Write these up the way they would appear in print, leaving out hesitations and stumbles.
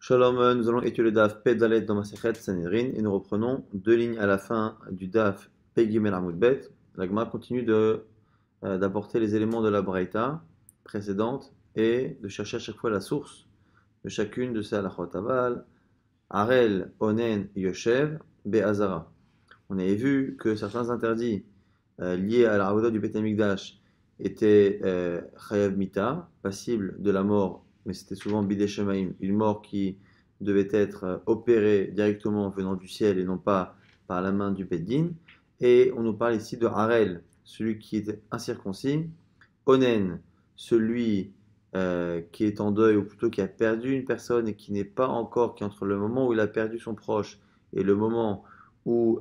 Shalom, nous allons étudier le DAF Pei Dalet dans Masechet Sanhedrin et nous reprenons deux lignes à la fin du DAF Pei Gimel Amud Bet. La Gemara continue d'apporter les éléments de la Braïta précédente et de chercher à chaque fois la source de chacune de ces halachot. Aval, Arel, Onen, Yoshev, Be'azara. On avait vu que certains interdits liés à la Avoda du Beth Amikdash étaient Chayav Mita, passibles de la mort, mais c'était souvent Bidei Shemaim, une mort qui devait être opérée directement venant du ciel et non pas par la main du Beth Din. Et on nous parle ici de Harel, celui qui était incirconcis, Onen, celui qui est en deuil, ou plutôt qui a perdu une personne et qui n'est pas encore, qui entre le moment où il a perdu son proche et le moment où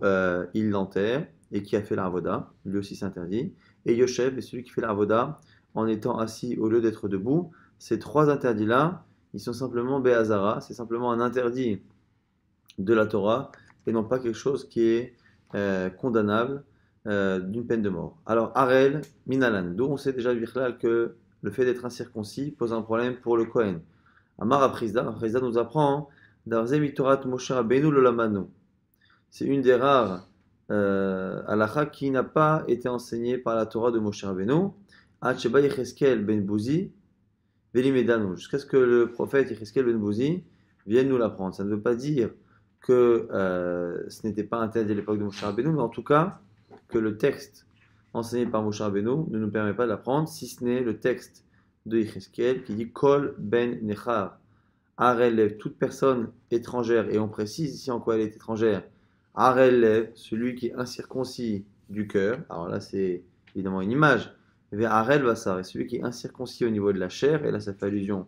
il l'enterre et qui a fait l'avoda, lui aussi s'interdit. Et Yoshev est celui qui fait l'avoda en étant assis au lieu d'être debout. Ces trois interdits-là, ils sont simplement Be'azara, c'est simplement un interdit de la Torah et non pas quelque chose qui est condamnable d'une peine de mort. Alors, Harel, Minalan, d'où on sait déjà que le fait d'être incirconcis pose un problème pour le Kohen. Amar Aprizda nous apprend Darzemi Torat Moshe Rabbeinu Lolamanu. C'est une des rares halakha qui n'a pas été enseignée par la Torah de Moshe Rabbeinu. Acheba Yecheskel ben Bouzi, Velimedanu, jusqu'à ce que le prophète Yecheskel ben Bouzi vienne nous l'apprendre. Ça ne veut pas dire que ce n'était pas interdit à l'époque de Moshe Rabbeinu, mais en tout cas que le texte enseigné par Moshe Rabbeinu ne nous permet pas de l'apprendre, si ce n'est le texte de Yecheskel qui dit Kol ben Nechar, Arel, toute personne étrangère, et on précise ici en quoi elle est étrangère. Arel, celui qui est incirconcis du cœur, alors là c'est évidemment une image, vers Arel Vassar, et celui qui est incirconcis au niveau de la chair, et là ça fait allusion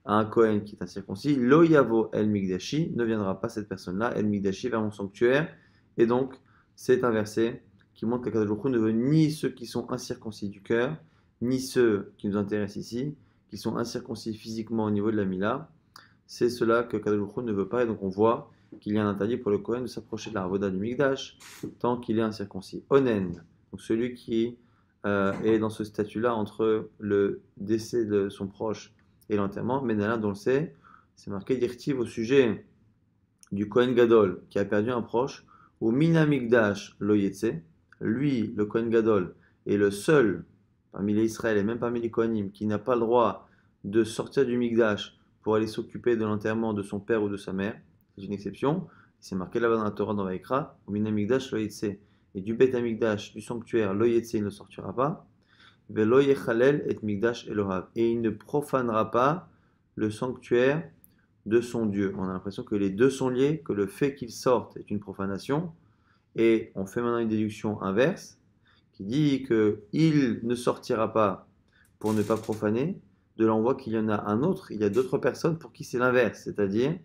à un Kohen qui est incirconcis, Lo Yavo El Migdashi, ne viendra pas cette personne-là, El Migdashi, vers mon sanctuaire, et donc c'est un verset qui montre qu'Akadosh Baruch Hu ne veut ni ceux qui sont incirconcis du cœur, ni ceux qui nous intéressent ici, qui sont incirconcis physiquement au niveau de la Mila. C'est cela que Akadosh Baruch Hu ne veut pas, et donc on voit qu'il y a un interdit pour le Kohen de s'approcher de la Avoda du Mikdash tant qu'il est incirconcis. Onen, donc celui qui est dans ce statut-là entre le décès de son proche et l'enterrement, Menalan, dont on le sait, c'est marqué d'Irtiv au sujet du Kohen Gadol qui a perdu un proche, ou Mina Mikdash lo Yetse, lui, le Kohen Gadol, est le seul parmi les Israël et même parmi les Kohanim qui n'a pas le droit de sortir du Mikdash pour aller s'occuper de l'enterrement de son père ou de sa mère. C'est une exception. C'est marqué là-bas dans la Torah, dans Vaikra, au Min Hamikdash lo Yetse, et du Bet Hamikdash, du sanctuaire, lo Yetse, il ne sortira pas. Velo Yechalel et Mikdash Elohav, et il ne profanera pas le sanctuaire de son Dieu. On a l'impression que les deux sont liés, que le fait qu'il sorte est une profanation, et on fait maintenant une déduction inverse qui dit qu'il ne sortira pas pour ne pas profaner. De là on voit qu'il y en a un autre, il y a d'autres personnes pour qui c'est l'inverse, c'est-à-dire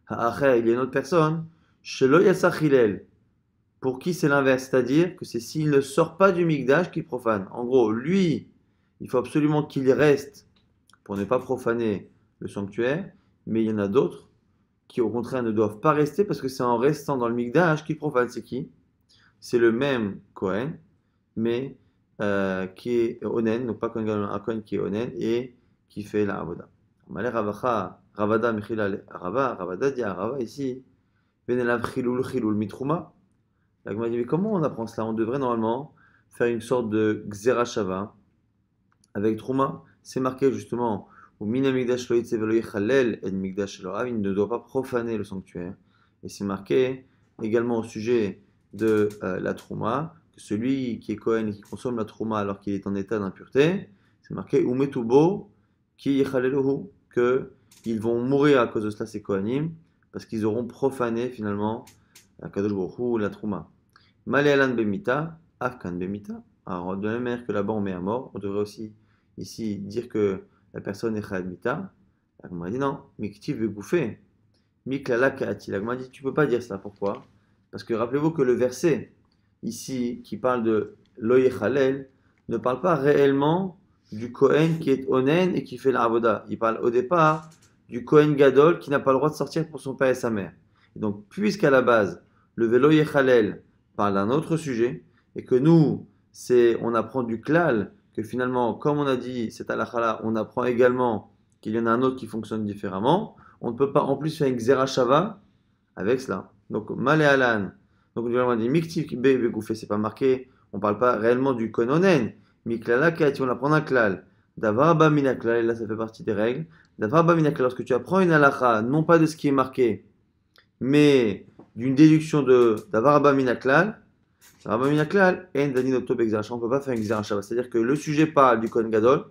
après, il y a une autre personne, Shelo Yassach Hillel, pour qui c'est l'inverse, c'est-à-dire que c'est s'il ne sort pas du Mikdash qu'il profane. En gros, lui, il faut absolument qu'il reste pour ne pas profaner le sanctuaire, mais il y en a d'autres qui au contraire ne doivent pas rester parce que c'est en restant dans le Mikdash qu'il profane. C'est qui? C'est le même Kohen, mais qui est Onen, donc pas un Kohen qui est Onen et qui fait la Avoda. Malé Ravacha, Ravada Mechila Rava, Ravada dit à Rava ici, Venelav Chilul Chilul Mitrouma. La Gemara dit, mais comment on apprend cela? On devrait normalement faire une sorte de Xera Shava avec Trouma. C'est marqué justement, au Minamigdash Lo Yitze Velo Yechalel et Migdash Elohav, il ne doit pas profaner le sanctuaire. Et c'est marqué également au sujet de la Trouma, que celui qui est Kohen et qui consomme la Trouma alors qu'il est en état d'impureté, c'est marqué Umetubo Ki Yechalelohu, qu'ils vont mourir à cause de cela, ces Kohanim, parce qu'ils auront profané finalement la Kadosh Baruch Hu, la Trouma. Maléalan Bemita, Afkan Bemita. Alors, de la même manière que là-bas on met à mort, on devrait aussi ici dire que la personne est Chad Mita. La Gemara dit non, Mikti veut bouffer. Miklala Kaati. La Gemara dit tu peux pas dire ça. Pourquoi? Parce que rappelez-vous que le verset ici qui parle de Loyechalel ne parle pas réellement du Kohen qui est Onen et qui fait l'Avoda. Il parle au départ du Kohen Gadol qui n'a pas le droit de sortir pour son père et sa mère. Et donc, puisqu'à la base, le Velo Yechalel parle d'un autre sujet, et que nous, on apprend du klal, que finalement, comme on a dit, cette halakha-là, on apprend également qu'il y en a un autre qui fonctionne différemment, on ne peut pas en plus faire une Xerashava avec cela. Donc, Malé Alan. Donc, on dit Mikti Begoufé, c'est pas marqué, on ne parle pas réellement du Kononen. Miklala Kati, on va prendre un klal. Davarba Minaklal, et là ça fait partie des règles. Davarba Minaklal, lorsque tu apprends une halakha, non pas de ce qui est marqué, mais d'une déduction de Davarba Minaklal, Davarba Minaklal, en Dani Notop Exarcha, on ne peut pas faire une Exarcha. C'est-à-dire que le sujet parle du Kohen Gadol.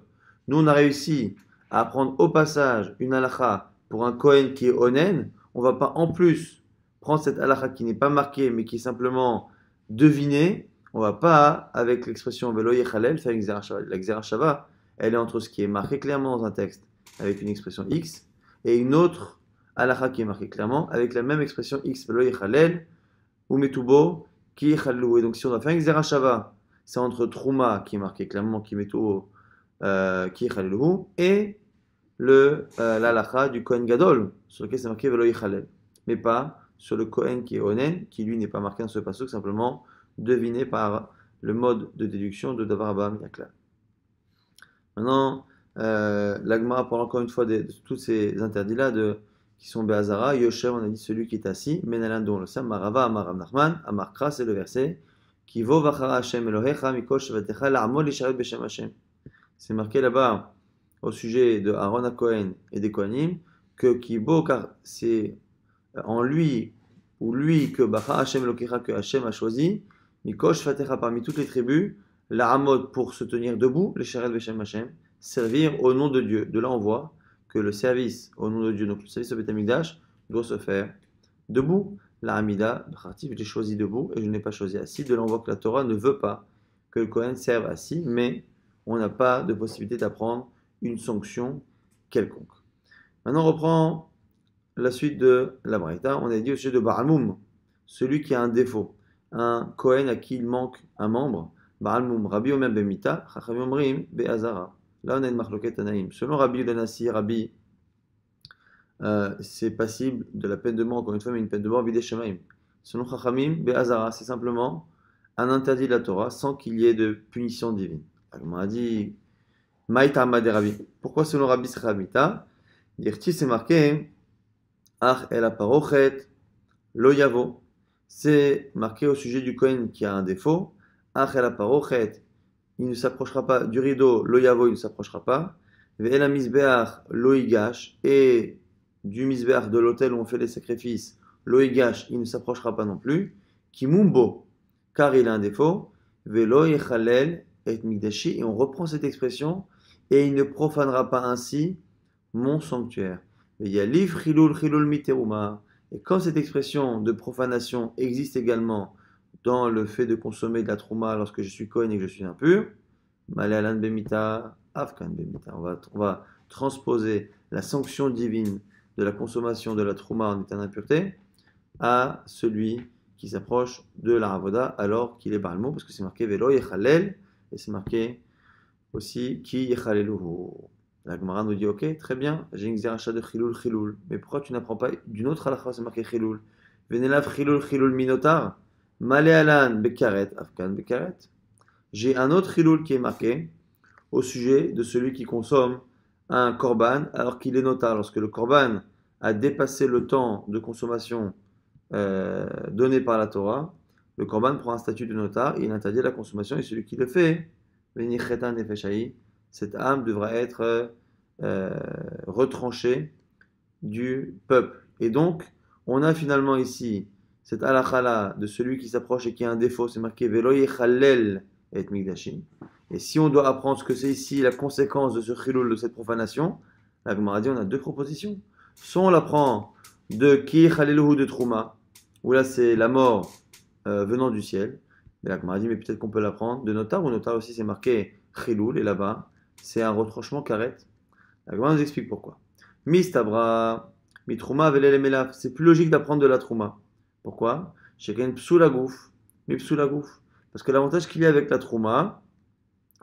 Nous, on a réussi à apprendre au passage une halakha pour un Kohen qui est onen. On ne va pas en plus prendre cette halakha qui n'est pas marquée, mais qui est simplement devinée. On ne va pas, avec l'expression Velo Yechalel, faire une Xerashava. La Xerashava, elle est entre ce qui est marqué clairement dans un texte avec une expression X et une autre halakha qui est marquée clairement avec la même expression X, Velo Yechalel, ou Metubo, qui Yechalou. Et donc, si on doit faire une Xerashava, c'est entre Trouma, qui est marqué clairement, qui Metubo, qui Yechalou, et l'halakha du Kohen Gadol, sur lequel c'est marqué Velo Yechalel, mais pas sur le Kohen qui est onen, qui lui n'est pas marqué dans ce pasuk, simplement deviné par le mode de déduction de Davar Abba Minaklal. Maintenant, l'Agmara parle encore une fois de tous ces interdits-là qui sont Be'azara. Yoshev, on a dit celui qui est assis, Menalan dont le Sam, Marava, Amar Nachman, Amar Kra, c'est le verset, Ki vo vachara Hashem Elohecha, Mikol Shavatecha, La'amod Lisharet Beshem Hashem. C'est marqué là-bas au sujet de Aaron à Cohen et des Kohanim, que Kibo, car c'est en lui, ou lui, que Bacha Hashem Elokecha, que Hashem a choisi, Mikosh Fatecha parmi toutes les tribus, la Hamod pour se tenir debout, les Sherel Veshem Hashem, servir au nom de Dieu. De là, on voit que le service au nom de Dieu, donc le service au Beth Amikdash, doit se faire debout. La Hamida, j'ai choisi debout et je n'ai pas choisi assis. De là, on voit que la Torah ne veut pas que le Kohen serve assis, mais on n'a pas de possibilité d'apprendre une sanction quelconque. Maintenant, on reprend la suite de la Braïta. On a dit au sujet de Ba'almoum, celui qui a un défaut, un Kohen à qui il manque un membre. Ba'almoum, Rabbi Omer Bemita, Chachamim Omrim Be'azara. Là, on a une marloquette anaïm. Selon Rabbi Udanassi, Rabbi, c'est passible de la peine de mort, encore une fois, mais une peine de mort vidé Shemaim. Selon Chachamim, Be'azara, c'est simplement un interdit de la Torah sans qu'il y ait de punition divine. On a dit Maïta Made Rabbi. Pourquoi selon Rabbi c'est Rabita? Dirti, c'est marqué Ach el aparochet lo yavo. C'est marqué au sujet du Kohen qui a un défaut. Ach el aparochet, il ne s'approchera pas du rideau, lo yavo, il ne s'approchera pas. Ve'el misbeach lo yigash, et du misbeach de l'autel où on fait les sacrifices, lo yigash, il ne s'approchera pas non plus. Kimumbo, car il a un défaut. Ve'lo yechalel et mikdashi, et on reprend cette expression, et il ne profanera pas ainsi mon sanctuaire. Il y a livre chilul miteruma. Et quand cette expression de profanation existe également dans le fait de consommer de la trouma lorsque je suis kohen et que je suis impur, malalan bemita, afkan bemita. On va transposer la sanction divine de la consommation de la trouma en état d'impureté à celui qui s'approche de la ravoda alors qu'il est balmo, parce que c'est marqué velo yechalel, et c'est marqué aussi ki yechaleluhu. La Gemara nous dit, ok, très bien, j'ai une xeracha de chilul, mais pourquoi tu n'apprends pas d'une autre halakha, c'est marqué chilul? Venelav chilul minotar, malé alan bekaret, afkan bekaret. J'ai un autre chilul qui est marqué au sujet de celui qui consomme un korban alors qu'il est notar. Lorsque le korban a dépassé le temps de consommation donné par la Torah, le korban prend un statut de notar, il interdit la consommation et celui qui le fait, venichetan nefeshai, cette âme devra être retranchée du peuple. Et donc, on a finalement ici cette halakha de celui qui s'approche et qui a un défaut, c'est marqué Velo yechalel et mikdashim. Et si on doit apprendre ce que c'est ici la conséquence de ce chilul, de cette profanation, la Gemara dit on a deux propositions. Soit on l'apprend de ki yechaleluhu de trouma, où là c'est la mort venant du ciel. Et la Gemara dit mais peut-être qu'on peut l'apprendre de notar, ou notar aussi c'est marqué chilul, et là-bas c'est un retranchement karet. La Gemara nous explique pourquoi. Mistabra, mitrouma velelemelaf. C'est plus logique d'apprendre de la trouma. Pourquoi? Chacun psoulagouf, mi psoulagouf. Parce que l'avantage qu'il y a avec la trouma,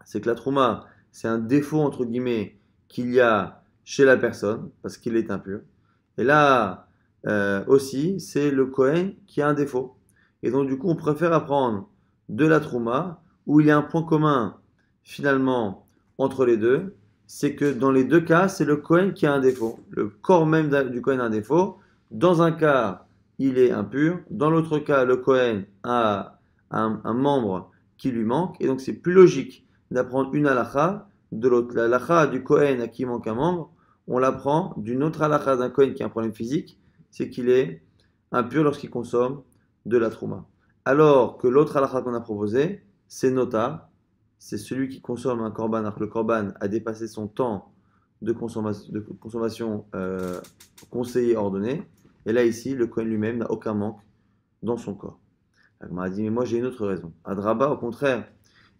c'est que la trouma, c'est un défaut entre guillemets qu'il y a chez la personne parce qu'il est impur. Et là aussi, c'est le Kohen qui a un défaut. Et donc du coup, on préfère apprendre de la trouma où il y a un point commun finalement entre les deux, c'est que dans les deux cas, c'est le Kohen qui a un défaut. Le corps même du Kohen a un défaut. Dans un cas, il est impur. Dans l'autre cas, le Kohen a un membre qui lui manque. Et donc, c'est plus logique d'apprendre une halakha de l'autre. La halakha du Kohen à qui manque un membre, on l'apprend d'une autre halakha d'un Kohen qui a un problème physique, c'est qu'il est impur lorsqu'il consomme de la trouma. Alors que l'autre halakha qu'on a proposé, c'est nota, c'est celui qui consomme un korban alors que le korban a dépassé son temps de consommation conseillé, ordonné. Et là, ici, le Kohen lui-même n'a aucun manque dans son corps. Elle m'a dit, mais moi j'ai une autre raison. Adraba, au contraire,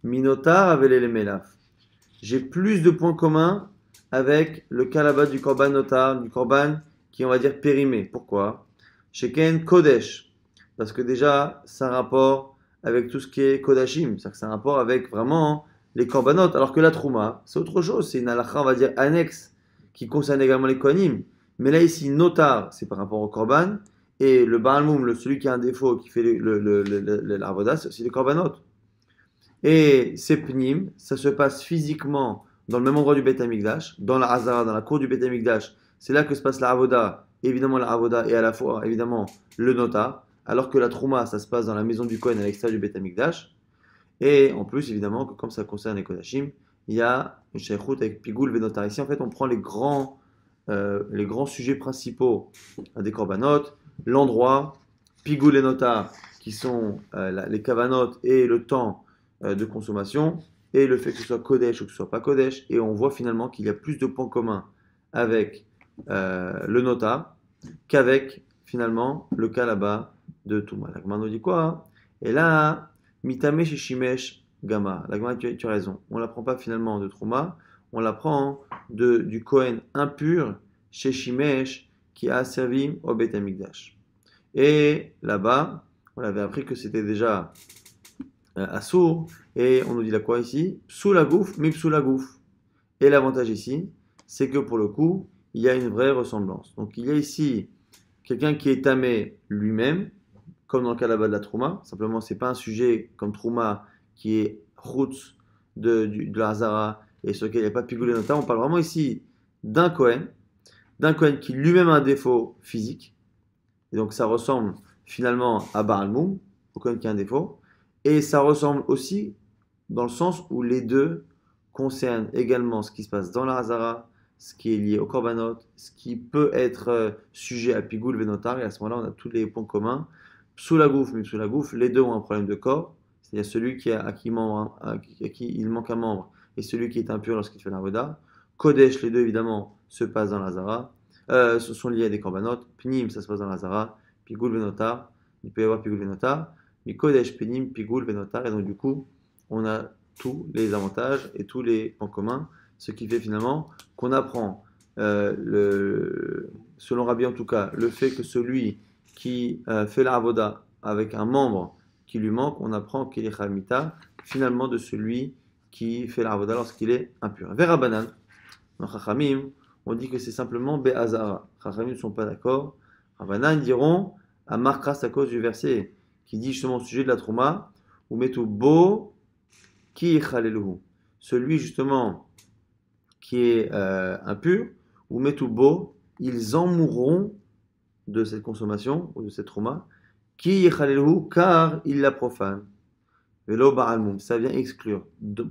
Minotar avait les Melaf. J'ai plus de points communs avec le cas là-bas du korban notar, du korban qui, on va dire, périmé. Pourquoi? Sheken Kodesh. Parce que déjà, c'est un rapport avec tout ce qui est Kodashim. C'est-à-dire que c'est un rapport avec vraiment les korbanot. Alors que la Trouma, c'est autre chose. C'est une halakha, on va dire, annexe qui concerne également les Kohanim. Mais là, ici, notar, c'est par rapport au korban. Et le Baal Moum, celui qui a un défaut, qui fait l'avoda, c'est aussi les korbanot. Et ces pnim, ça se passe physiquement dans le même endroit du Beth Amikdash, dans la Hazara, dans la cour du Beth Amikdash. C'est là que se passe la avoda, évidemment la avoda, et à la fois, évidemment, le nota. Alors que la trouma, ça se passe dans la maison du Kohen à l'extérieur du Beth Amikdash. Et en plus, évidemment, que comme ça concerne les Kodashim, il y a une shaykhut avec Pigoul Venotar. Ici, en fait, on prend les grands sujets principaux des korbanot, l'endroit, Pigoul et Notar, qui sont les kavanot et le temps de consommation, et le fait que ce soit Kodesh ou que ce soit pas Kodesh, et on voit finalement qu'il y a plus de points communs avec le Notar qu'avec finalement le cas là-bas de Touma. La Gemara nous dit quoi, hein? Et là, Mitame Shishimesh Gama. La Gemara, tu as raison. On ne l'apprend pas finalement de Trouma, on l'apprend du Kohen impur chez Shimesh qui a servi au Beth Amikdash. Et là-bas, on avait appris que c'était déjà Assour, et on nous dit là quoi ici? Sous la gouffe, mipsou la gouffe. Et l'avantage ici, c'est que pour le coup, il y a une vraie ressemblance. Donc il y a ici quelqu'un qui est tamé lui-même, comme dans le cas là-bas de la Trouma. Simplement, c'est pas un sujet comme Trouma qui est route de la Hazara et sur lequel il n'y a pas Pigoulé Nota. On parle vraiment ici d'un Kohen qui lui-même a un défaut physique. Et donc ça ressemble finalement à Baal Moum, au Kohen qui a un défaut. Et ça ressemble aussi dans le sens où les deux concernent également ce qui se passe dans la Hazara, ce qui est lié au Korbanot, ce qui peut être sujet à Pigoul Venotar. Et à ce moment-là, on a tous les points communs. Sous la gouffe, mais sous la gouffe, les deux ont un problème de corps. C'est-à-dire celui à qui il manque un membre et celui qui est impur lorsqu'il fait l'avoda. Kodesh, les deux évidemment se passent dans la Hazara. Ce sont liés à des korbanot. Pnim, ça se passe dans la Hazara. Pigoul Venotar, il peut y avoir Pigoul Venotar. Mais Kodesh, Pnim, Pigoul Venotar. Et donc du coup, on a tous les avantages et tous les points communs. Ce qui fait finalement qu'on apprend, selon Rabbi en tout cas, le fait que celui qui fait la avoda avec un membre qui lui manque, on apprend qu'il est Khamita, finalement de celui qui fait la avoda lorsqu'il est impur. Vers Rabbanan, dans Chachamim, on dit que c'est simplement Be'azara. Chachamim ne sont pas d'accord. Rabbanan diront à Markras à cause du verset qui dit justement au sujet de la Trouma, ou metu bo ki chaleluhu. Celui justement qui est impur, ou metu bo, ils en mourront de cette consommation ou de cette trauma, qui yechalelu, car il la profane. Velo ba'almum, ça vient exclure.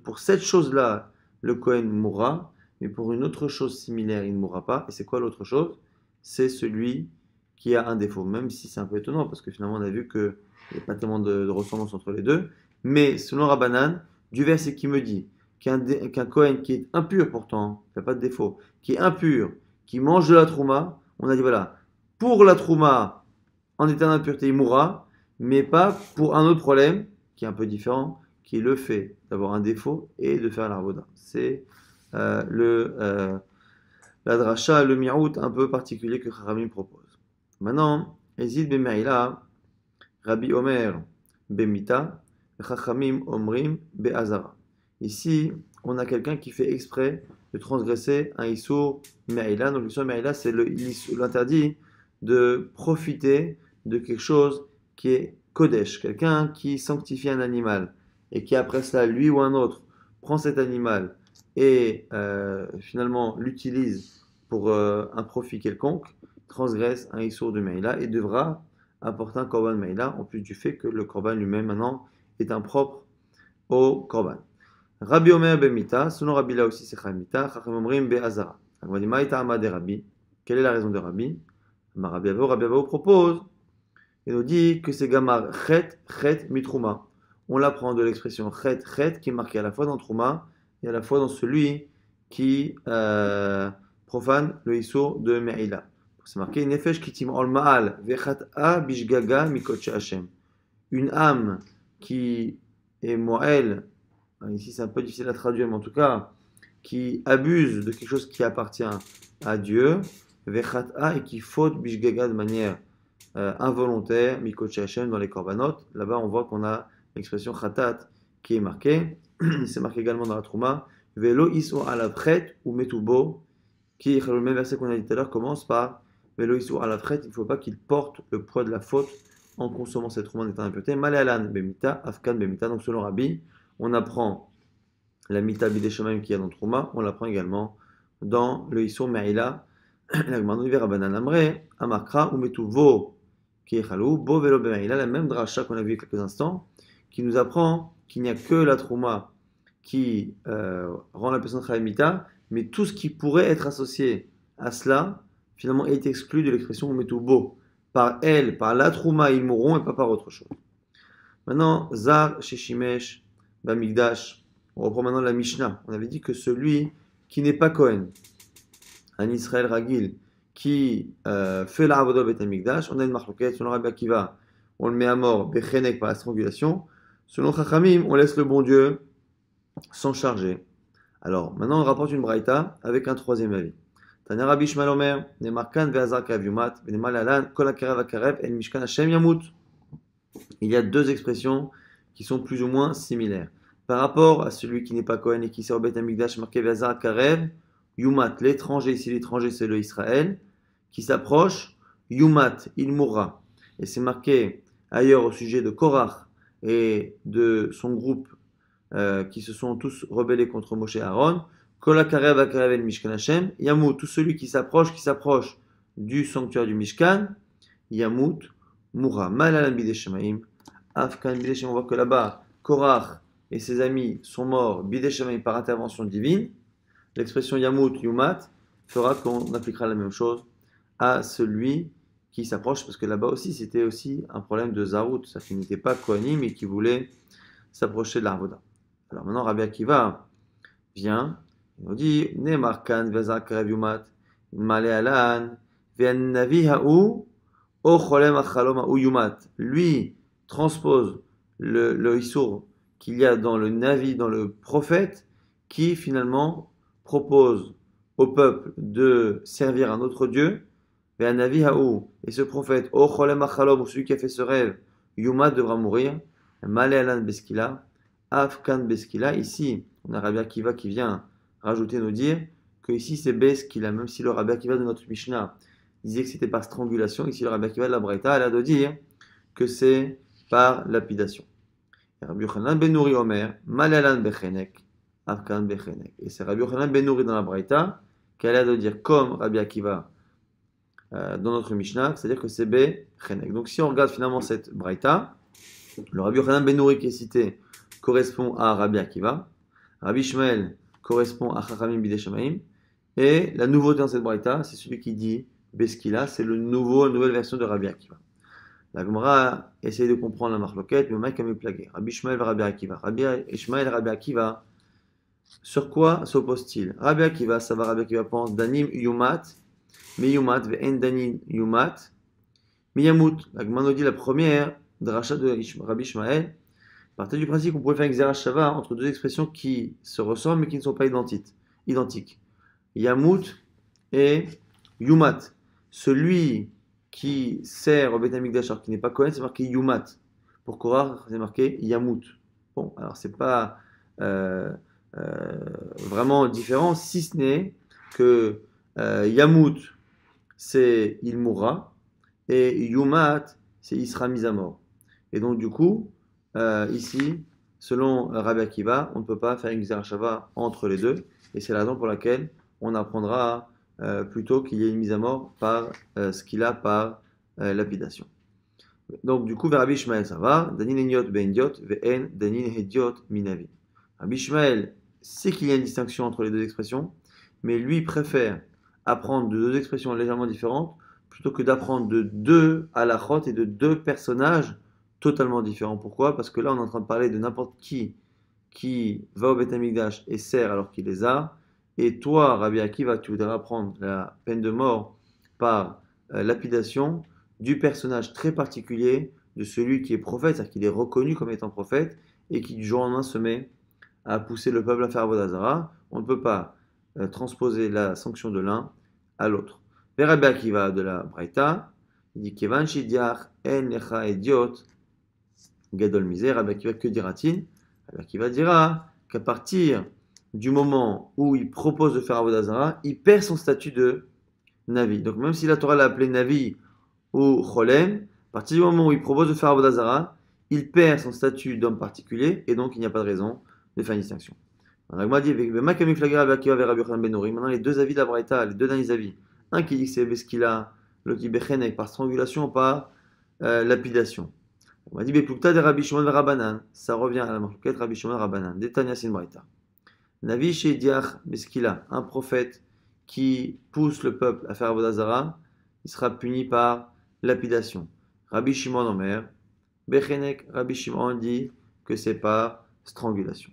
Pour cette chose-là, le Kohen mourra, mais pour une autre chose similaire, il ne mourra pas. Et c'est quoi l'autre chose? C'est celui qui a un défaut, même si c'est un peu étonnant, parce que finalement on a vu qu'il n'y a pas tellement de ressemblance entre les deux. Mais selon Rabbanan, du verset qui me dit qu'un Kohen qui est impur pourtant, il n'y a pas de défaut, qui est impur, qui mange de la trouma, on a dit voilà, pour la trouma, en état d'impureté, il mourra, mais pas pour un autre problème, qui est un peu différent, qui est le fait d'avoir un défaut et de faire l'arvoda. C'est la dracha, le mirout un peu particulier que Chachamim propose. Maintenant, Ezid ben Me'ila, Rabbi Omer ben Mita, Chachamim Omrim ben Azara. Ici, on a quelqu'un qui fait exprès de transgresser un Issour Me'ila. Donc l'Issour Me'ila, c'est l'interdit de profiter de quelque chose qui est Kodesh, quelqu'un qui sanctifie un animal et qui après cela, lui ou un autre, prend cet animal et finalement l'utilise pour un profit quelconque, transgresse un issour de Meïla et devra apporter un korban Meïla, en plus du fait que le korban lui-même maintenant est impropre au korban. Rabbi Omer Bemita, selon Rabbi là aussi c'est Chamita, Chacham Omrim Be'azara. On va dire Maïta Amad Rabbi. Quelle est la raison de Rabbi? Rabbi Avo propose, il nous dit que c'est Gamar Chet Mitrouma. On l'apprend de l'expression Chet qui est marquée à la fois dans Trouma et à la fois dans celui qui profane le Issour de Me'ila. C'est marqué Nefesh Kitim Ol Ma'al Vechat'a Bishgaga Mikotche Hashem. Une âme qui est Mo'el, ici c'est un peu difficile à traduire, mais en tout cas, qui abuse de quelque chose qui appartient à Dieu, Vechat'a, et qui faute Bishgaga de manière involontaire, Mikotche Hashem dans les korbanot. Là-bas, on voit qu'on a l'expression Khatat qui est marquée. C'est marqué également dans la Trouma. Velo iso alafret ou metubo, qui est le même verset qu'on a dit tout à l'heure, commence par Velo iso alafret. Il ne faut pas qu'il porte le poids de la faute en consommant cette Trouma en étant impureté. Malalan bemita, afkan bemita. Donc selon Rabbi, on apprend la mita bideshamaim qui est dans Trouma, on l'apprend également dans le iso me'ila. La Gemara verra banan amre, amakra ou metuvo qui est chalou, bo velo be'ila, la même dracha qu'on a vu il y a quelques instants, qui nous apprend qu'il n'y a que la trouma qui rend la personne chalemita, mais tout ce qui pourrait être associé à cela, finalement, est exclu de l'expression metubo. Par elle, par la trouma, ils mourront et pas par autre chose. Maintenant, Zar, Sheshimesh, Bamigdash, on reprend maintenant la Mishnah. On avait dit que celui qui n'est pas Kohen, un Israël Ragil, qui fait la Avodah Bet Hamikdash, on a une marloquette, selon Rabbi Akiva, on le met à mort, Bechenek par la strangulation. Selon Chachamim, on laisse le bon Dieu s'en charger. Alors, maintenant, on rapporte une braïta avec un troisième avis. Tanya Rabbi Shmuel Omer, Nemarkan ve'azar kav yumat, ve'nemal alan, kol hakarev hakarev, en mishkan Hashem yamut. Il y a deux expressions qui sont plus ou moins similaires. Par rapport à celui qui n'est pas Kohen et qui sert au Bet Hamikdash, marqué ve'azar karev, Yumat, l'étranger, ici l'étranger c'est le Israël, qui s'approche, Yumat, il mourra. Et c'est marqué ailleurs au sujet de Korach et de son groupe qui se sont tous rebellés contre Moshe et Aaron. Kol hakarev hakarev el Mishkan Hashem, Yamut, tout celui qui s'approche du sanctuaire du Mishkan, Yamut, mourra. Malalam bideshamaim, afkan bideshamaim, on voit que là-bas, Korach et ses amis sont morts bideshamaim par intervention divine. L'expression Yamut, Yumat fera qu'on appliquera la même chose à celui qui s'approche, parce que là-bas aussi, c'était aussi un problème de Zarout, ça qui n'était pas Kohanim, mais qui voulait s'approcher de l'Arvoda. Alors maintenant, Rabbi Akiva vient, il nous dit Ne'mar kan ve'azar karev Yumat, Male alan, ve'an navi ha'u, o cholem achalom ha'u Yumat. Lui transpose le issour qu'il y a dans le Navi, dans le prophète, qui finalement propose au peuple de servir un autre Dieu, et ce prophète, O Cholem Achalom, celui qui a fait ce rêve, Yuma devra mourir, Malé Alan Beskila, Afkan Beskila. Ici, on a Rabbi Akiva qui vient rajouter, nous dire que ici c'est Beskila, même si le Rabbi Akiva de notre Mishnah disait que c'était par strangulation, ici le Rabbi Akiva de la Braïta, elle a de dire que c'est par lapidation. Rabbi Yochanan ben Nouri Omer, Malé Alan Bechenek, Afkan Bechenek. Et c'est Rabbi Yochanan ben Nouri dans la Braïta qu'elle a de dire comme Rabbi Akiva dans notre Mishnah, c'est-à-dire que c'est Bechenek. Donc si on regarde finalement cette Braïta, le Rabbi Yochanan ben Nouri qui est cité correspond à Rabbi Akiva, Rabbi Shmuel correspond à Chachamim bideshamaim, et la nouveauté dans cette Braïta, c'est celui qui dit Beskila, c'est la nouvelle version de Rabbi Akiva. La Gemara essaye de comprendre la marloquette, mais Mike a mis plagué. Rabbi Shmuel et Rabbi Akiva. Rabbi Shmuel et Rabbi Akiva, sur quoi s'oppose-t-il? Rabbi Akiva, ça va, Rabbi Akiva pense Danim Yumat, mais Yumat, ve'en Danin Yumat, mais Yamut. La Gemara nous dit la première, Dracha de Rabbi Shmuel, partait du principe qu'on pouvait faire une Xerashava entre deux expressions qui se ressemblent mais qui ne sont pas identiques. Yamut et Yumat. Celui qui sert au Beit Hamikdash alors qui n'est pas Kohen, c'est marqué Yumat. Pour Korach, c'est marqué Yamut. Bon, alors c'est pas vraiment différent, si ce n'est que Yamut, c'est il mourra, et Yumat, c'est il sera mis à mort. Et donc du coup, ici, selon Rabbi Akiva, on ne peut pas faire une Xerashava entre les deux, Et c'est la raison pour laquelle on apprendra plutôt qu'il y ait une mise à mort par ce qu'il a par lapidation. Donc, du coup, vers Rabbi Ishmael, ça va. Danin Eniot ben Idiot, Ve'en Danin Hediot Minavi. Rabbi Ishmael sait qu'il y a une distinction entre les deux expressions, mais lui préfère apprendre de deux expressions légèrement différentes plutôt que d'apprendre de deux halachot et de deux personnages totalement différents. Pourquoi? Parce que là, on est en train de parler de n'importe qui va au Beth Amikdash et sert alors qu'il les a. Et toi, Rabbi Akiva, tu voudrais apprendre la peine de mort par lapidation du personnage très particulier de celui qui est prophète, c'est-à-dire qu'il est reconnu comme étant prophète et qui du jour au lendemain se met à pousser le peuple à faire Avodah Zarah. On ne peut pas transposer la sanction de l'un à l'autre. Vers Rabbi Akiva de la Braïta, il dit Kevan Shidiach en lecha idiot gadol miser. Rabbi Akiva, que dira-t-il? Rabbi Akiva dira qu'à partir du moment où il propose de faire Avodah Zarah, il perd son statut de Navi. Donc même si la Torah l'a appelé Navi ou Cholem, à partir du moment où il propose de faire Avodah Zarah, il perd son statut d'homme particulier et donc il n'y a pas de raison de faire une distinction. Maintenant les deux avis de la Braïta, les deux derniers avis, un qui dit que c'est Beskila, l'autre dit Bechenek par strangulation ou par lapidation. On m'a dit Beplukta de Rabbi Shimon Rabanan, ça revient à la marquette Rabbi Shimon Rabanan, Detanya Sin Braïta. Navi Shediach Beskila, un prophète qui pousse le peuple à faire Avodah Zarah, il sera puni par lapidation. Rabbi Shimon Omer, Bechenek, Rabbi Shimon dit que c'est par strangulation.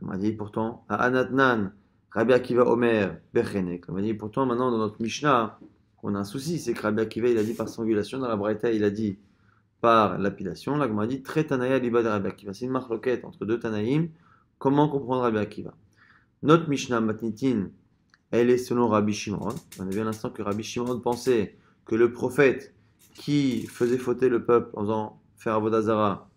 On m'a dit pourtant, à Anatnan, Rabbi Akiva Omer, Bechenek. On m'a dit pourtant, maintenant dans notre Mishnah, on a un souci, c'est que Rabbi Akiva il a dit par strangulation, dans la Braïta il a dit par lapidation. Là, on m'a dit très Tanaya Liba de Rabbi Akiva. C'est une marloquette entre deux Tanaïm. Comment comprendre Rabbi Akiva? Notre Mishnah Matnitin, elle est selon Rabbi Shimon. On a vu à l'instant que Rabbi Shimon pensait que le prophète qui faisait fauter le peuple en faisant faire Avodah Zarah,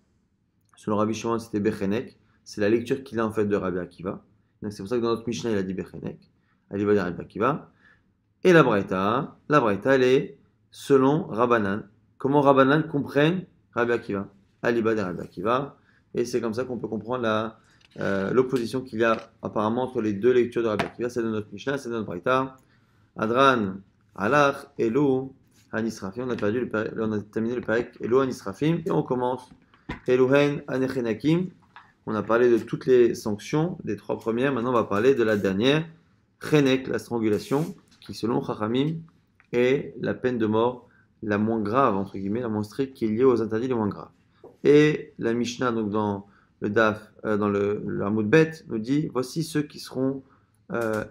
selon Rabbi Shimon, c'était Bechenek. C'est la lecture qu'il a en fait de Rabbi Akiva. Donc c'est pour ça que dans notre Mishnah, il a dit Bechenek. Elle va dire Rabbi Akiva. Et la Braïta, elle est selon Rabbanan. Comment Rabbanan comprennent Rabbi Akiva? Aliba de Rabbi Akiva. Et c'est comme ça qu'on peut comprendre l'opposition qu'il y a apparemment entre les deux lectures de Rabbi Akiva. C'est de notre Mishnah, c'est de notre Braïta. Adran, Alach, Elou, Anisrafim. On a terminé le Perek Elou, Anisrafim. Et on commence Elouhen, Anechenakim. On a parlé de toutes les sanctions, des trois premières. Maintenant, on va parler de la dernière, Chenek, la strangulation, qui selon Chachamim est la peine de mort la moins grave, entre guillemets, la moins stricte, qui est liée aux interdits les moins graves. Et la Mishnah, donc dans le Daf, dans le Hamoud Bet, nous dit voici ceux qui seront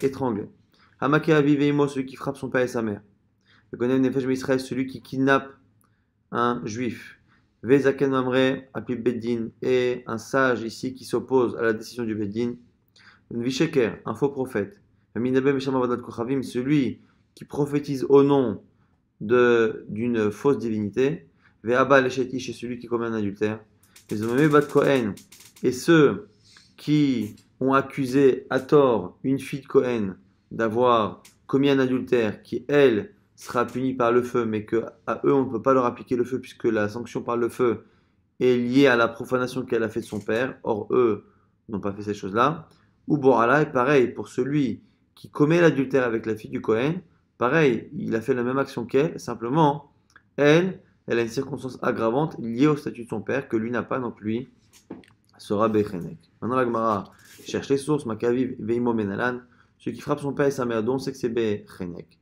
étranglés. Hamake Aviveimo, celui qui frappe son père et sa mère. Le Gonem Nefesh Israël, celui qui kidnappe un juif. Vezaken Mamre, Apib Beddin, et un sage ici qui s'oppose à la décision du Beddin. Visheker, un faux prophète. Celui qui prophétise au nom d'une fausse divinité. Ve'aba Leshetish, celui qui commet un adultère. Et ceux qui ont accusé à tort une fille de Cohen d'avoir commis un adultère qui, elle, sera punie par le feu, mais qu'à eux, on ne peut pas leur appliquer le feu puisque la sanction par le feu est liée à la profanation qu'elle a fait de son père. Or, eux n'ont pas fait ces choses-là. Ou Borala est pareil, pour celui qui commet l'adultère avec la fille du Cohen, pareil, il a fait la même action qu'elle, simplement, elle a une circonstance aggravante liée au statut de son père que lui n'a pas, donc lui sera Bechenek. Maintenant, la Gemara cherche les sources, Makaviv Veimo Menalan, celui qui frappe son père et sa mère, dont on sait que c'est Bechenek.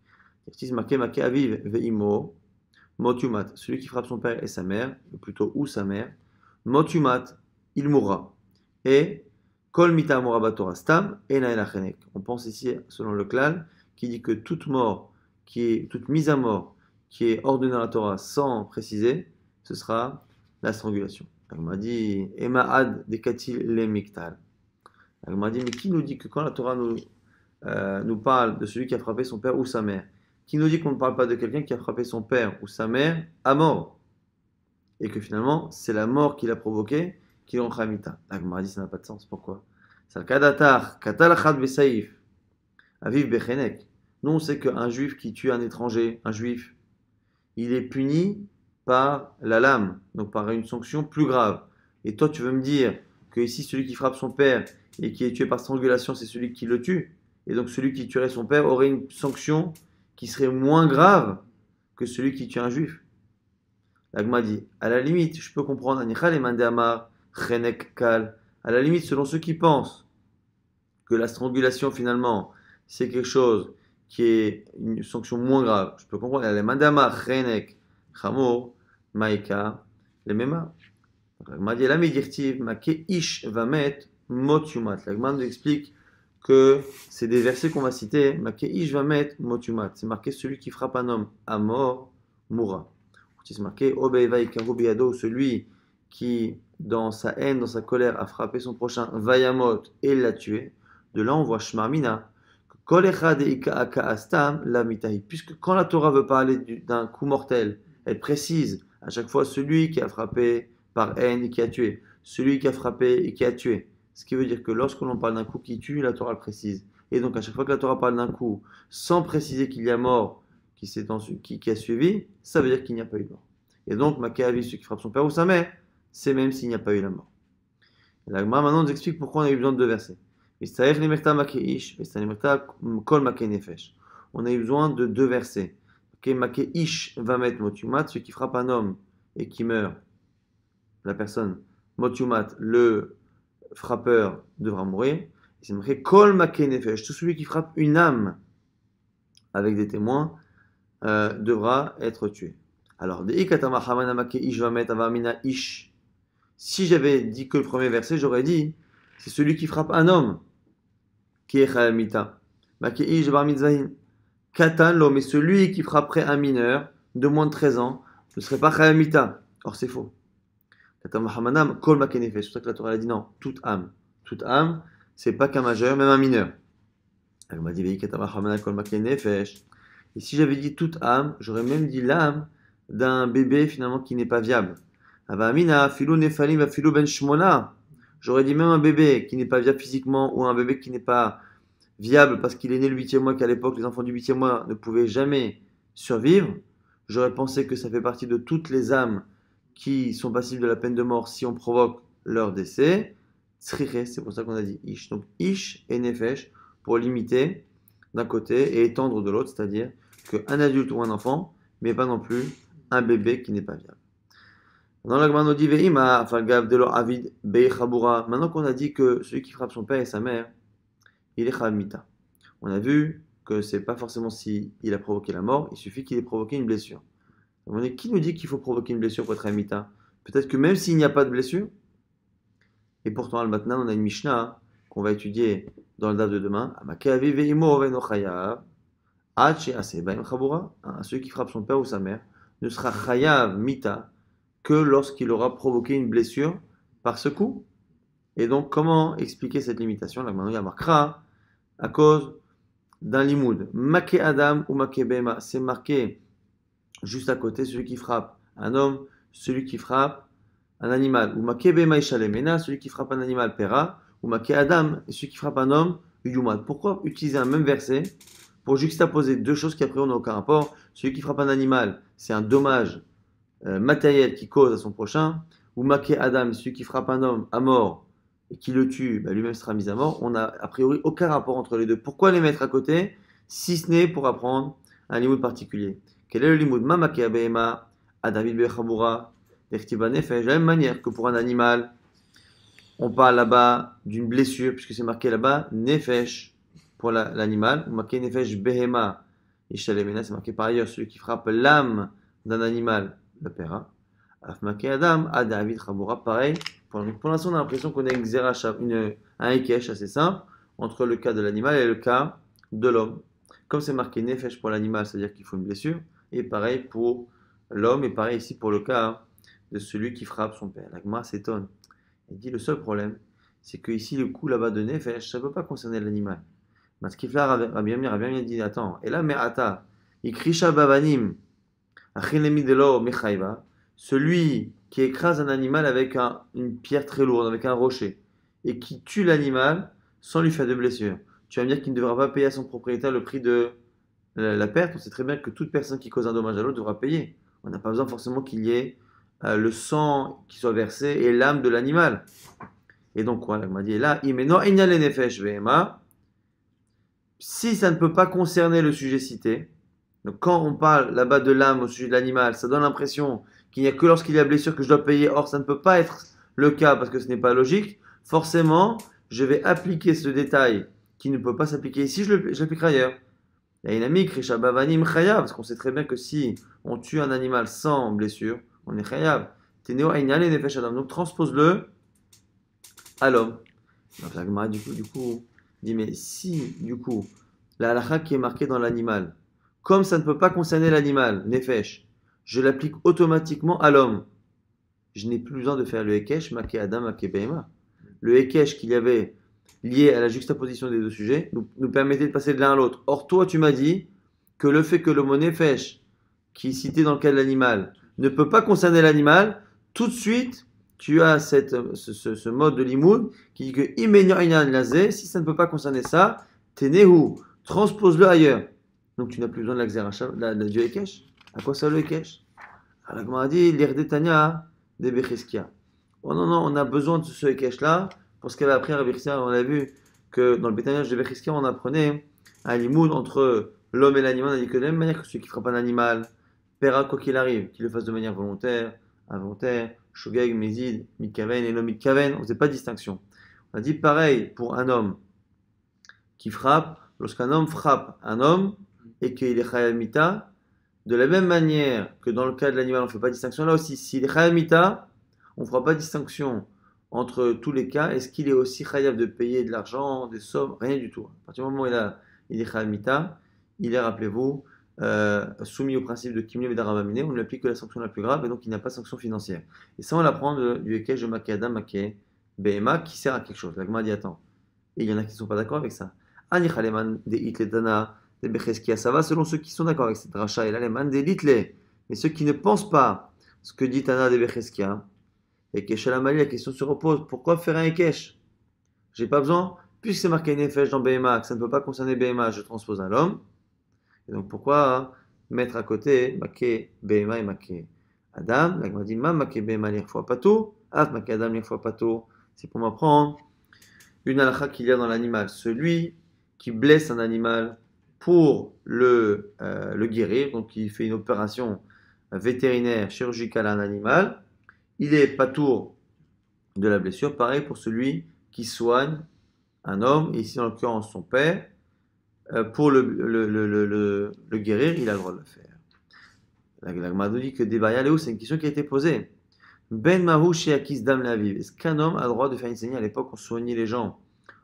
Makaviv Veimo Motumat, celui qui frappe son père et sa mère, ou plutôt ou sa mère, Motumat, il mourra. Et Kol Mita Amora Torah Stam, Enaela Chenek. On pense ici, selon le Klal, qui dit que toute mort, toute mise à mort, qui est ordonnée dans la Torah sans préciser, ce sera la strangulation. On m'a dit Ema'ad dekatil le miktal. On m'a dit mais qui nous dit que quand la Torah nous parle de celui qui a frappé son père ou sa mère, qui nous dit qu'on ne parle pas de quelqu'un qui a frappé son père ou sa mère à mort et que finalement c'est la mort qui l'a provoqué qui rend Khamita. On m'a dit ça n'a pas de sens. Pourquoi? C'est le Kadatar, Katalachad Besaïf, Aviv Bechenek. Nous on sait qu'un juif qui tue un étranger, un juif, il est puni par la lame, donc par une sanction plus grave. Et toi, tu veux me dire que ici, celui qui frappe son père et qui est tué par strangulation, c'est celui qui le tue. Et donc celui qui tuerait son père aurait une sanction qui serait moins grave que celui qui tue un juif. L'Agma dit, à la limite, je peux comprendre, à la limite, selon ceux qui pensent que la strangulation finalement, c'est quelque chose qui est une sanction moins grave, je peux comprendre, L'Agma dit, la médirtiv, ma ke ish va mettre mot yumat. L'Agma nous explique que c'est des versets qu'on va citer, ma ke ish va mettre mot yumat. C'est marqué celui qui frappe un homme à mort mourra. C'est marqué Obeiva ikaru biyado, celui qui, dans sa haine, dans sa colère, a frappé son prochain, Vayamot, et l'a tué. De là, on voit Shmarmina. Puisque quand la Torah veut parler d'un coup mortel, elle précise à chaque fois celui qui a frappé par haine et qui a tué, celui qui a frappé et qui a tué. Ce qui veut dire que lorsque l'on parle d'un coup qui tue, la Torah le précise. Et donc à chaque fois que la Torah parle d'un coup, sans préciser qu'il y a mort qui a suivi, ça veut dire qu'il n'y a pas eu de mort. Et donc, Maccabi, celui qui frappe son père ou sa mère, c'est même s'il n'y a pas eu la mort. La Gemara maintenant nous explique pourquoi on a eu besoin de deux versets. On a eu besoin de deux versets. Makeish va mettre motumat, celui qui frappe un homme et qui meurt, la personne, motumat, le frappeur devra mourir. C'est marqué kol makei nefesh, tout celui qui frappe une âme avec des témoins devra être tué. Alors, si j'avais dit que le premier verset, j'aurais dit c'est celui qui frappe un homme qui est chayal mita. Katan lo, mais celui qui frapperait un mineur de moins de 13 ans ne serait pas chayal mita. Or, c'est faux. C'est pour ça que la Torah a dit non, toute âme. Toute âme, c'est pas qu'un majeur, même un mineur. Elle m'a dit et si j'avais dit toute âme, j'aurais même dit l'âme d'un bébé finalement qui n'est pas viable. J'aurais dit même un bébé qui n'est pas viable physiquement ou un bébé qui n'est pas viable parce qu'il est né le 8e mois, qu'à l'époque les enfants du 8e mois ne pouvaient jamais survivre. J'aurais pensé que ça fait partie de toutes les âmes qui sont passibles de la peine de mort si on provoque leur décès. C'est pour ça qu'on a dit ish. Donc ish et nefesh pour limiter d'un côté et étendre de l'autre, c'est-à-dire qu'un adulte ou un enfant, mais pas non plus un bébé qui n'est pas viable. Maintenant qu'on a dit que celui qui frappe son père et sa mère, il est Khamita. On a vu que c'est pas forcément s'il a provoqué la mort, il suffit qu'il ait provoqué une blessure. Qui nous dit qu'il faut provoquer une blessure pour être Khamita? Peut-être que même s'il n'y a pas de blessure, et pourtant al Matnan, on a une Mishnah qu'on va étudier dans le date de demain. Celui qui frappe son père ou sa mère ne sera chayav mita que lorsqu'il aura provoqué une blessure par ce coup. Et donc, comment expliquer cette limitation? Là, maintenant, il y a marquera à cause d'un limoud. Make Adam ou Make Bema, c'est marqué juste à côté, celui qui frappe un homme, celui qui frappe un animal. Ou Make Bema Ishalemena, celui qui frappe un animal pera. Ou Make Adam, celui qui frappe un homme, yumad. Pourquoi utiliser un même verset pour juxtaposer deux choses qui après n'ont aucun rapport? Celui qui frappe un animal, c'est un dommage matériel qui cause à son prochain. Ou Make Adam, celui qui frappe un homme à mort et qui le tue, lui-même sera mis à mort. On n'a a priori aucun rapport entre les deux. Pourquoi les mettre à côté, si ce n'est pour apprendre un limoud particulier? Quel est le limoud? Ma Make Abema, David Bechabura, Dertiba Nefesh. De la même manière que pour un animal, on parle là-bas d'une blessure, puisque c'est marqué là-bas, Nefesh pour l'animal. Ou Make Nefesh Behema, Ishalemena, c'est marqué par ailleurs, celui qui frappe l'âme d'un animal, le paiera. Afmake Adam, David Chabura, pareil. Pour l'instant, on a l'impression qu'on a un Ekesh assez simple entre le cas de l'animal et le cas de l'homme. Comme c'est marqué Nefesh pour l'animal, c'est-à-dire qu'il faut une blessure, et pareil pour l'homme, et pareil ici pour le cas de celui qui frappe son père. La Gemara s'étonne. Il dit le seul problème, c'est que ici le coup là-bas de Nefesh, ça ne peut pas concerner l'animal. Maskifla Rabbi Amir dit attends, et là, Me'ata, Ikrisha Bavanim, Achinemi Delo Mechaiva, celui qui écrase un animal avec une pierre très lourde, avec un rocher, et qui tue l'animal sans lui faire de blessure. Tu vas me dire qu'il ne devra pas payer à son propriétaire le prix de la perte. On sait très bien que toute personne qui cause un dommage à l'autre devra payer. On n'a pas besoin forcément qu'il y ait le sang qui soit versé et l'âme de l'animal. Et donc quoi, là, on m'a dit là, imeno inyale nefesh vehema. Si ça ne peut pas concerner le sujet cité, donc quand on parle là-bas de l'âme au sujet de l'animal, ça donne l'impression qu'il n'y a que lorsqu'il y a blessure que je dois payer. Or, ça ne peut pas être le cas parce que ce n'est pas logique. Forcément, je vais appliquer ce détail qui ne peut pas s'appliquer ici, je l'appliquerai ailleurs. Il y a une amie, Krisha Bavanim Chayav, parce qu'on sait très bien que si on tue un animal sans blessure, on est Chayav. Ténéo Ainyal et Nefesh Adam. Donc transpose-le à l'homme. Donc la Gemara, du coup, dit, mais si, du coup, la halakha qui est marquée dans l'animal, comme ça ne peut pas concerner l'animal, Nefesh, je l'applique automatiquement à l'homme. Je n'ai plus besoin de faire le Hekesh, Maké Adam, Maké Behema. Le Hekesh qu'il y avait lié à la juxtaposition des deux sujets nous permettait de passer de l'un à l'autre. Or, toi, tu m'as dit que le fait que le mot Nefesh, qui est cité dans le cas de l'animal, ne peut pas concerner l'animal, tout de suite, tu as ce mode de limoud qui dit que Imenya Lazé, si ça ne peut pas concerner ça, t'es Nehu, transpose-le ailleurs. Donc tu n'as plus besoin de la Xeracha, du Hekesh. À quoi ça le Hekesh? Alors, comme on a dit, l'Irdetania de Becheskia. Oh non, on a besoin de ce Hekesh-là, pour ce qu'elle a appris à Rabbi Cheskia. On a vu que dans le bétaillage de Becheskia, on apprenait un limoud entre l'homme et l'animal. On a dit que de la même manière que celui qui frappe un animal, paiera quoi qu'il arrive, qu'il le fasse de manière volontaire, involontaire, shogeg, mézid, mitkaven et non mitkaven, on ne faisait pas de distinction. On a dit pareil pour un homme qui frappe, lorsqu'un homme frappe un homme et qu'il est chayav mita, de la même manière que dans le cas de l'animal, on ne fait pas de distinction, là aussi, s'il est chayav mita, on ne fera pas de distinction entre tous les cas. Est-ce qu'il est aussi chayav de payer de l'argent, des sommes, rien du tout. À partir du moment où il est chayav mita, il est, rappelez-vous, soumis au principe de Kimli et d'Arabamine, on ne lui applique que la sanction la plus grave et donc il n'a pas de sanction financière. Et ça, on l'apprend du Hekesh de Maké Adam, Maké Behema qui sert à quelque chose. La Gemara dit attends. Et il y en a qui ne sont pas d'accord avec ça. Anichaleman de Hitletana de Becheskia, ça va selon ceux qui sont d'accord avec cette rachat. Et là, les man de Hitle. Mais ceux qui ne pensent pas ce que dit Tana de Becheskia, et que Shalamali, la question se repose pourquoi faire un Hekesh? J'ai pas besoin, puisque c'est marqué Nefesh dans Behema, que ça ne peut pas concerner Behema, je transpose à l'homme. Et donc pourquoi mettre à côté Maké Behema et Maké Adam? La Gemara dit Ma Maké Behema l'irfoua pato, Af Maké Adam l'irfoua pato. C'est pour m'apprendre une halakha qu'il y a dans l'animal. Celui qui blesse un animal pour le guérir, donc il fait une opération vétérinaire, chirurgicale à un animal, il est patour de la blessure. Pareil pour celui qui soigne un homme, et ici en l'occurrence son père, pour le guérir, il a le droit de le faire. La Gemara nous dit que Debaya Léo, c'est une question qui a été posée. Ben Mahou Sheakis Dam Laviv. Est-ce qu'un homme a le droit de faire une saignée? À l'époque, on soignait les gens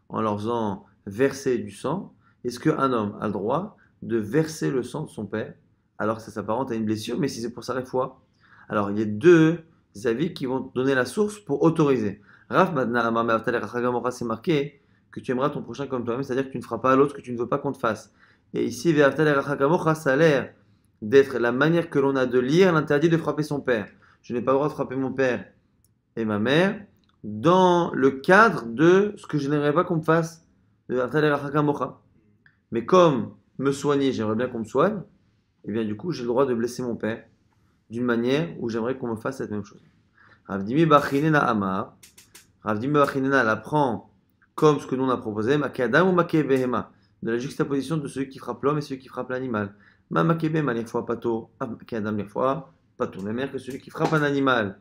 en leur faisant verser du sang. Est-ce qu'un homme a le droit de verser le sang de son père alors que ça s'apparente à une blessure, mais si c'est pour sa réfoua? Alors, il y a deux avis qui vont donner la source pour autoriser. Raf Madna Amar Me'avtaleh Rachagamora, c'est marqué que tu aimeras ton prochain comme toi-même, c'est-à-dire que tu ne feras pas à l'autre ce que tu ne veux pas qu'on te fasse. Et ici, Ve'avtaleh Rachagamora, ça a l'air d'être la manière que l'on a de lire l'interdit de frapper son père. Je n'ai pas le droit de frapper mon père et ma mère dans le cadre de ce que je n'aimerais pas qu'on me fasse. Mais comme me soigner, j'aimerais bien qu'on me soigne, et bien du coup, j'ai le droit de blesser mon père d'une manière où j'aimerais qu'on me fasse cette même chose. Ravdimi Bachinena Amar. Ravdimi Bachinena l'apprend comme ce que nous on a proposé, Makadam ou Maké Behema, de la juxtaposition de celui qui frappe l'homme et celui qui frappe l'animal. Ma Maké Behema, l'irfoua pato, Makadam l'irfoua pato. La même que celui qui frappe un animal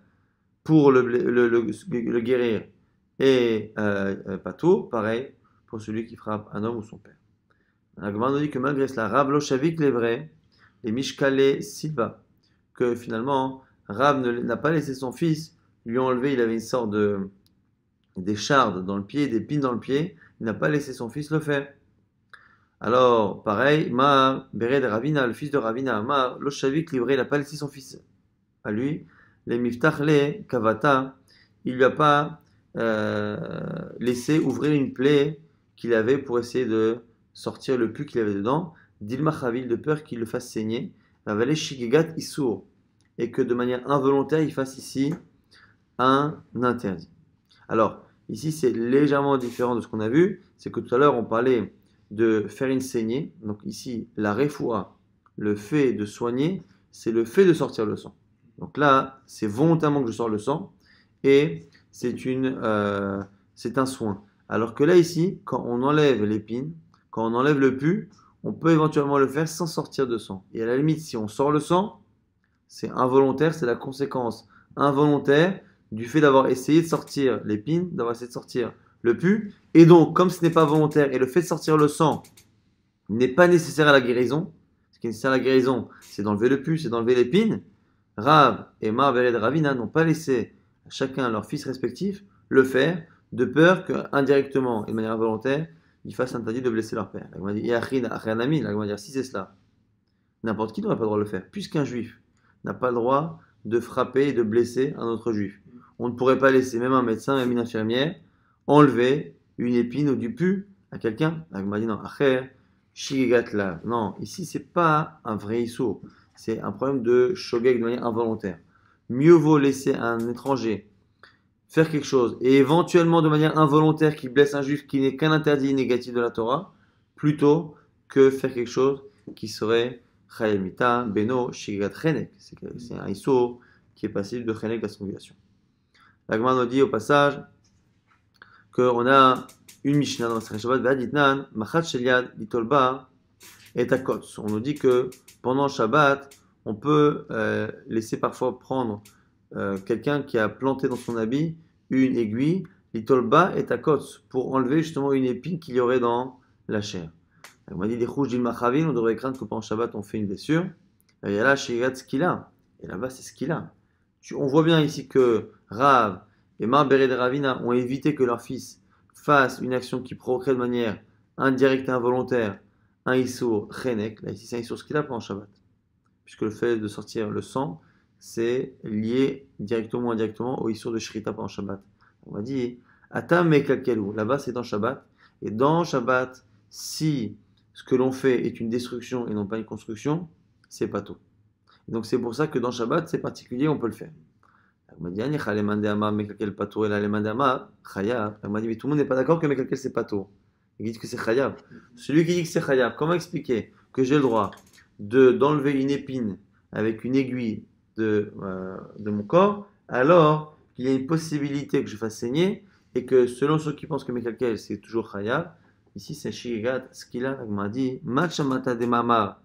pour le guérir et pato, pareil pour celui qui frappe un homme ou son père. La Gemara nous dit que malgré cela, Rav lo shavik les vrais, les mishkale silva, que finalement Rav n'a pas laissé son fils lui enlever, il avait une sorte d'écharde dans le pied, d'épines dans le pied, il n'a pas laissé son fils le faire. Alors, pareil, Ma Bered Ravina, le fils de Ravina, Ma lo shavik livré, il n'a pas laissé son fils à lui, les miftach le kavata, il lui a pas laissé ouvrir une plaie qu'il avait pour essayer de sortir le pus qu'il avait dedans, d'ilma chavil, de peur qu'il le fasse saigner, avalé shigegat issour, et que de manière involontaire il fasse ici un interdit. Alors, ici c'est légèrement différent de ce qu'on a vu, c'est que tout à l'heure on parlait de faire une saignée, donc ici la refoua, le fait de soigner, c'est le fait de sortir le sang. Donc là, c'est volontairement que je sors le sang et c'est un soin. Alors que là, ici, quand on enlève l'épine, quand on enlève le pu, on peut éventuellement le faire sans sortir de sang. Et à la limite, si on sort le sang, c'est involontaire, c'est la conséquence involontaire du fait d'avoir essayé de sortir l'épine, d'avoir essayé de sortir le pu. Et donc, comme ce n'est pas volontaire et le fait de sortir le sang n'est pas nécessaire à la guérison, ce qui est nécessaire à la guérison, c'est d'enlever le pu, c'est d'enlever l'épine. Rav et Mar Bered Ravina n'ont pas laissé à chacun leur fils respectif le faire, de peur qu'indirectement et de manière involontaire, ils fassent interdit de blesser leur père. La Gemara dit, la Gemara dit, si c'est cela, n'importe qui n'aurait pas le droit de le faire, puisqu'un juif n'a pas le droit de frapper et de blesser un autre juif. On ne pourrait pas laisser même un médecin, même une infirmière, enlever une épine ou du pu à quelqu'un. La Gemara dit, non, acher, shigegatla. Non, ici, c'est pas un vrai issou, c'est un problème de shogeg de manière involontaire. Mieux vaut laisser un étranger faire quelque chose et éventuellement de manière involontaire qui blesse un juif qui n'est qu'un interdit négatif de la Torah, plutôt que faire quelque chose qui serait chayemita, beno, shigat chenek. C'est un issur qui est passible de chenek, de la strangulation. La Gemara nous dit au passage qu'on a une Mishnah dans la Sérèche Shabbat, V'aditnan, machat sheliad, litolba, et takotz. On nous dit que pendant Shabbat, on peut laisser parfois prendre quelqu'un qui a planté dans son habit une aiguille, litolba et takotz, pour enlever justement une épine qu'il y aurait dans la chair. On m'a dit des rouges d'ilmachavin, on devrait craindre que pendant Shabbat on fait une blessure. Et là, shirat skila. Et là-bas, c'est skila. On voit bien ici que Rav et Mar Bered Ravina ont évité que leur fils fasse une action qui provoquerait de manière indirecte et involontaire un issur chenek. Là, ici, c'est un issur skila pendant Shabbat. Puisque le fait de sortir le sang, c'est lié directement ou indirectement au issur de Shrita pendant Shabbat. On va dire, Atam mekalkelu. Là-bas, c'est dans Shabbat. Et dans Shabbat, si ce que l'on fait est une destruction et non pas une construction, c'est pas tout. Et donc, c'est pour ça que dans Shabbat, c'est particulier, on peut le faire. On m'a dit, mekalkel pato, et là, chayav. On m'a dit, mais tout le monde n'est pas d'accord que mekalkel c'est pato. Il dit que c'est chayav. Celui qui dit que c'est chayav, comment expliquer que j'ai le droit d'enlever une épine avec une aiguille de mon corps, alors qu'il y a une possibilité que je fasse saigner, et que selon ceux qui pensent que mekalkel c'est toujours chayav, ici c'est shigat, ce qu'il a, m'a dit, machamata de mama,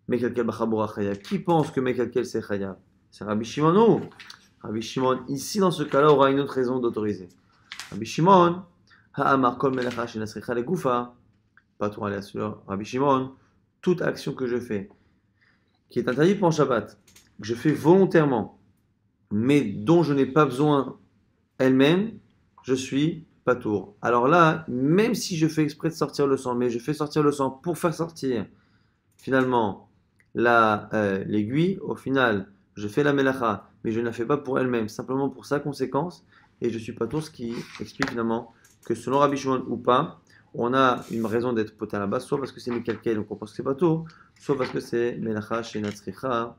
mekalkel bachabura chayav. Qui pense que mekalkel c'est chayav? C'est Rabbi Shimon ou Rabbi Shimon, ici dans ce cas-là, aura une autre raison d'autoriser. Rabbi Shimon, ha'amar kol melacha shenasricha legufa, pas tout aller sur Rabbi Shimon, toute action que je fais, qui est interdite pendant Shabbat, que je fais volontairement, mais dont je n'ai pas besoin elle-même, je suis patour. Alors là, même si je fais exprès de sortir le sang, mais je fais sortir le sang pour faire sortir finalement l'aiguille, au final, je fais la melacha, mais je ne la fais pas pour elle-même, simplement pour sa conséquence, et je suis patour, ce qui explique finalement que selon Rabbi Shimon ou pas, on a une raison d'être poté à la base, soit parce que c'est Mekalkel, donc on pense que c'est patour, soit parce que c'est melacha chez Natsricha.